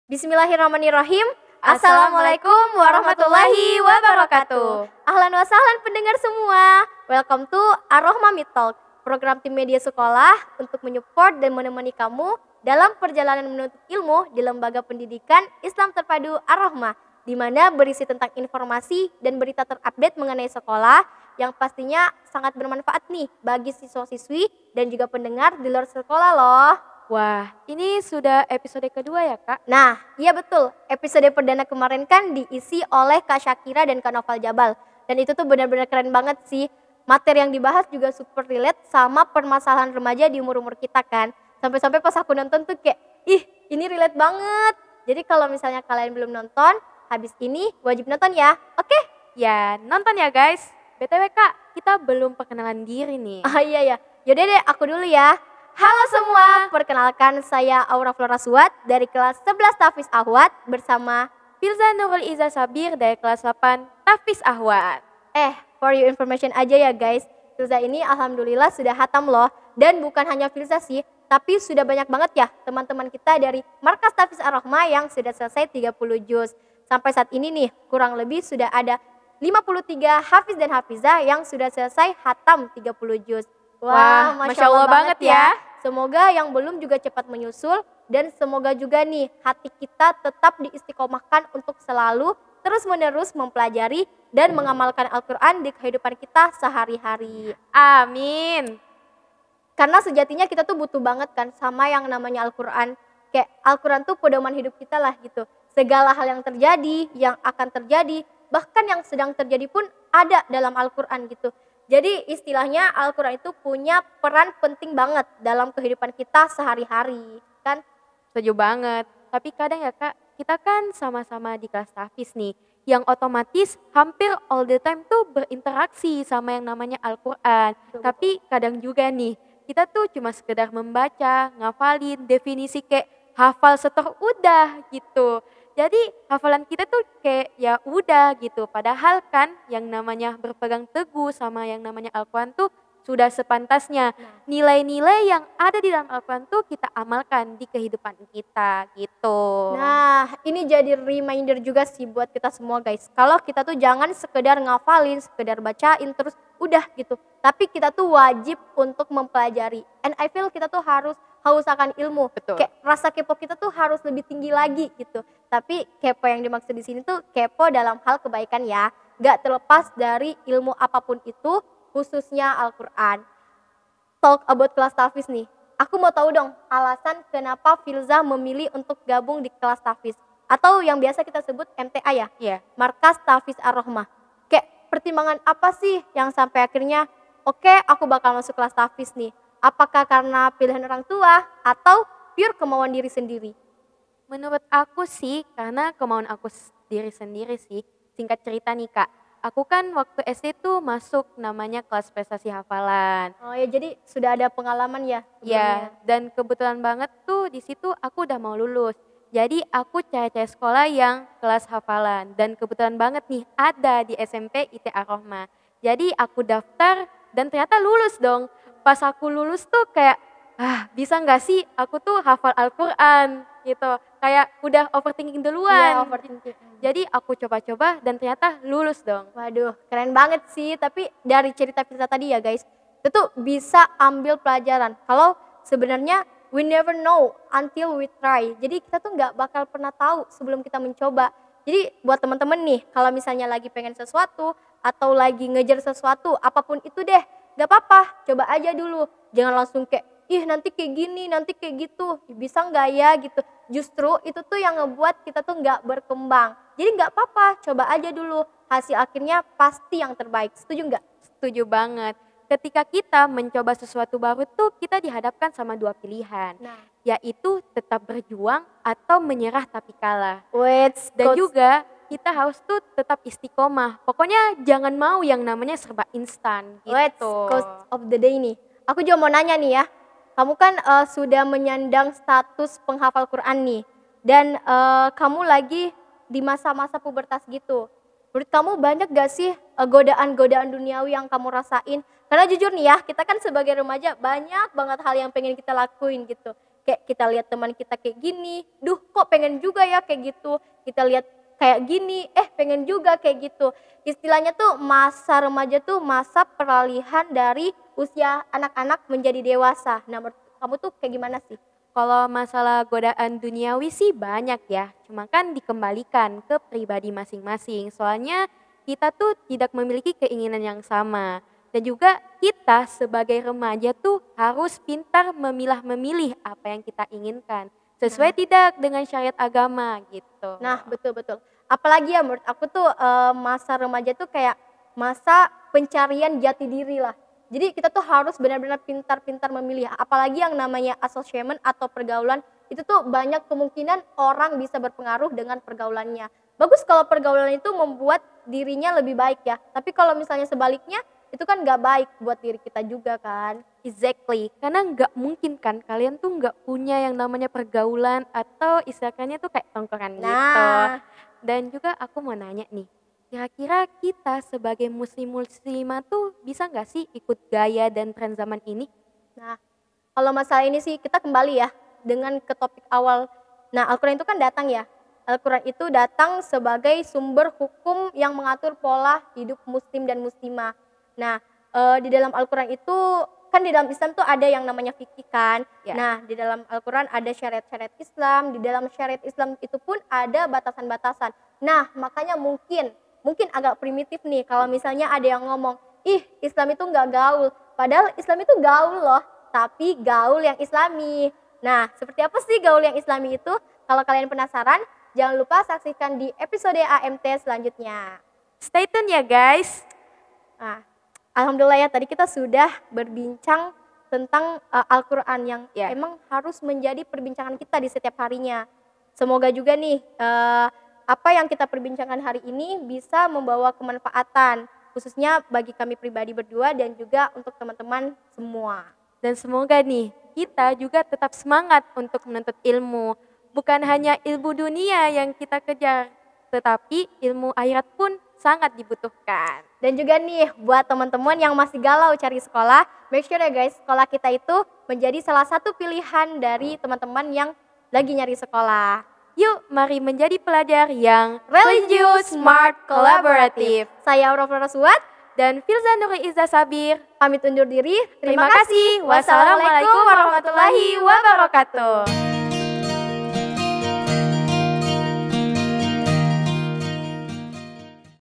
Bismillahirrahmanirrahim. Assalamualaikum warahmatullahi wabarakatuh. Ahlan wa sahlan pendengar semua. Welcome to Ar-Rahma Meet Talk, program tim media sekolah untuk menyupport dan menemani kamu dalam perjalanan menuntut ilmu di Lembaga Pendidikan Islam Terpadu Ar-Rahma, di mana berisi tentang informasi dan berita terupdate mengenai sekolah yang pastinya sangat bermanfaat nih bagi siswa-siswi dan juga pendengar di luar sekolah loh. Wah, ini sudah episode kedua ya Kak? Nah, iya betul. Episode perdana kemarin kan diisi oleh Kak Syakira dan Kak Noval Jabal. Dan itu tuh benar-benar keren banget sih. Materi yang dibahas juga super relate sama permasalahan remaja di umur-umur kita kan. Sampai-sampai pas aku nonton tuh kayak, ih ini relate banget. Jadi kalau misalnya kalian belum nonton, habis ini wajib nonton ya. Oke? Ya, nonton ya guys. BTW Kak, kita belum perkenalan diri nih. Ah iya ya. Yaudah deh, aku dulu ya. Halo semua, perkenalkan saya Aura Flora Suat dari kelas 11 Tafis Ahwat bersama Filza Nurul Iza Sabir dari kelas 8 Tafis Ahwat. For your information aja ya guys, Filza ini alhamdulillah sudah hatam loh. Dan bukan hanya Filza sih, tapi sudah banyak banget ya teman-teman kita dari Markas Tafis Ar-Rahma yang sudah selesai 30 juz. Sampai saat ini nih, kurang lebih sudah ada 53 hafiz dan hafizah yang sudah selesai hatam 30 juz. Wah, Masya Allah banget ya. Semoga yang belum juga cepat menyusul dan semoga juga nih hati kita tetap diistiqomahkan untuk selalu terus-menerus mempelajari dan mengamalkan Al-Quran di kehidupan kita sehari-hari. Amin. Karena sejatinya kita tuh butuh banget kan sama yang namanya Al-Quran. Kayak Al-Quran tuh pedoman hidup kita lah gitu. Segala hal yang terjadi, yang akan terjadi, bahkan yang sedang terjadi pun ada dalam Al-Quran gitu. Jadi istilahnya Al-Quran itu punya peran penting banget dalam kehidupan kita sehari-hari, kan? Setuju banget. Tapi kadang ya Kak, kita kan sama-sama di kelas Tafis nih, yang otomatis hampir all the time tuh berinteraksi sama yang namanya Al-Quran. Tapi kadang juga nih, kita tuh cuma sekedar membaca, ngafalin, definisi kayak hafal setor udah gitu. Jadi hafalan kita tuh kayak ya udah gitu. Padahal kan yang namanya berpegang teguh sama yang namanya Al-Quran tuh sudah sepantasnya. Nilai-nilai yang ada di dalam Al-Quran tuh kita amalkan di kehidupan kita gitu. Nah, ini jadi reminder juga sih buat kita semua guys. Kalau kita tuh jangan sekedar ngafalin, sekedar bacain terus udah gitu. Tapi kita tuh wajib untuk mempelajari. And I feel kita tuh harus haus akan ilmu. Betul. Kayak rasa kepo kita tuh harus lebih tinggi lagi gitu. Tapi kepo yang dimaksud di sini tuh kepo dalam hal kebaikan ya. Gak terlepas dari ilmu apapun itu, khususnya Al-Quran. Talk about kelas Tafis nih. Aku mau tahu dong alasan kenapa Filza memilih untuk gabung di kelas Tafis. Atau yang biasa kita sebut MTA ya? Iya. Markas Tafis Ar-Rahmah. Kayak pertimbangan apa sih yang sampai akhirnya oke, aku bakal masuk kelas Tafis nih. Apakah karena pilihan orang tua atau pure kemauan diri sendiri? Menurut aku sih karena kemauan aku diri sendiri sih. Singkat cerita nih Kak, aku kan waktu SD tuh masuk namanya kelas prestasi hafalan. Oh ya, jadi sudah ada pengalaman ya? Ya, dan kebetulan banget tuh di situ aku udah mau lulus. Jadi aku cari-cari sekolah yang kelas hafalan dan kebetulan banget nih ada di SMP IT Ar-Rahma. Jadi aku daftar dan ternyata lulus dong. Pas aku lulus tuh kayak bisa nggak sih aku tuh hafal Al-Quran gitu. Kayak udah overthinking duluan. Iya, overthinking. Jadi aku coba-coba dan ternyata lulus dong. Waduh, keren banget sih. Tapi dari cerita kita tadi ya guys, itu tuh bisa ambil pelajaran. Kalau sebenarnya we never know until we try. Jadi kita tuh nggak bakal pernah tahu sebelum kita mencoba. Jadi buat teman-teman nih, kalau misalnya lagi pengen sesuatu atau lagi ngejar sesuatu, apapun itu deh, gak apa-apa, coba aja dulu. Jangan langsung kayak, ih nanti kayak gini, nanti kayak gitu, bisa nggak ya gitu. Justru itu tuh yang ngebuat kita tuh nggak berkembang. Jadi nggak apa-apa, coba aja dulu. Hasil akhirnya pasti yang terbaik. Setuju nggak? Setuju banget. Ketika kita mencoba sesuatu baru tuh kita dihadapkan sama dua pilihan. Yaitu tetap berjuang atau menyerah tapi kalah. Dan juga kita harus tuh tetap istiqomah. Pokoknya jangan mau yang namanya serba instan gitu. Quote of the day nih. Aku juga mau nanya nih ya. Kamu kan sudah menyandang status penghafal Quran nih. Dan kamu lagi di masa-masa pubertas gitu. Menurut kamu banyak gak sih godaan-godaan duniawi yang kamu rasain? Karena jujur nih ya, kita kan sebagai remaja banyak banget hal yang pengen kita lakuin gitu. Kayak kita lihat teman kita kayak gini, duh kok pengen juga ya kayak gitu. Kita lihat kayak gini, pengen juga kayak gitu. Istilahnya tuh masa remaja tuh masa peralihan dari usia anak-anak menjadi dewasa. Nah, menurut kamu tuh kayak gimana sih? Kalau masalah godaan duniawi sih banyak ya, cuma kan dikembalikan ke pribadi masing-masing. Soalnya kita tuh tidak memiliki keinginan yang sama. Dan juga kita sebagai remaja tuh harus pintar memilah-memilih apa yang kita inginkan. Sesuai Nah, tidak dengan syariat agama gitu. Nah, betul-betul. Apalagi ya menurut aku tuh masa remaja tuh kayak masa pencarian jati diri lah. Jadi kita tuh harus benar-benar pintar-pintar memilih. Apalagi yang namanya association atau pergaulan itu tuh banyak kemungkinan orang bisa berpengaruh dengan pergaulannya. Bagus kalau pergaulan itu membuat dirinya lebih baik ya. Tapi kalau misalnya sebaliknya itu kan nggak baik buat diri kita juga kan. Exactly, karena nggak mungkin kan kalian tuh nggak punya yang namanya pergaulan atau istilahnya tuh kayak tongkrongan gitu. Nah, Dan juga aku mau nanya nih, kira-kira kita sebagai muslim-muslimah tuh bisa nggak sih ikut gaya dan tren zaman ini? Nah, kalau masalah ini sih kita kembali ya dengan ke topik awal. Nah, Al-Quran itu kan datang ya. Al-Quran itu datang sebagai sumber hukum yang mengatur pola hidup muslim dan muslimah. Nah, di dalam Al-Quran itu kan di dalam Islam tuh ada yang namanya fikih kan. Ya. Nah, di dalam Al-Quran ada syariat-syariat Islam, di dalam syariat Islam itu pun ada batasan-batasan. Nah, makanya mungkin agak primitif nih kalau misalnya ada yang ngomong, ih Islam itu nggak gaul. Padahal Islam itu gaul loh, tapi gaul yang islami. Nah, seperti apa sih gaul yang islami itu? Kalau kalian penasaran, jangan lupa saksikan di episode AMT selanjutnya. Stay tune ya guys. Nah, alhamdulillah ya tadi kita sudah berbincang tentang Al-Quran yang Ya. emang harus menjadi perbincangan kita di setiap harinya. Semoga juga nih apa yang kita perbincangkan hari ini bisa membawa kemanfaatan khususnya bagi kami pribadi berdua dan juga untuk teman-teman semua. Dan semoga nih kita juga tetap semangat untuk menuntut ilmu. Bukan hanya ilmu dunia yang kita kejar, tetapi ilmu akhirat pun sangat dibutuhkan. Dan juga nih buat teman-teman yang masih galau cari sekolah, make sure ya guys, sekolah kita itu menjadi salah satu pilihan dari teman-teman yang lagi nyari sekolah. Yuk, mari menjadi pelajar yang Religius, smart, kolaboratif. Saya Aurora Florasuat, dan Filza Nuri Izza Sabir. pamit undur diri. Terima kasih. Wassalamualaikum warahmatullahi wabarakatuh.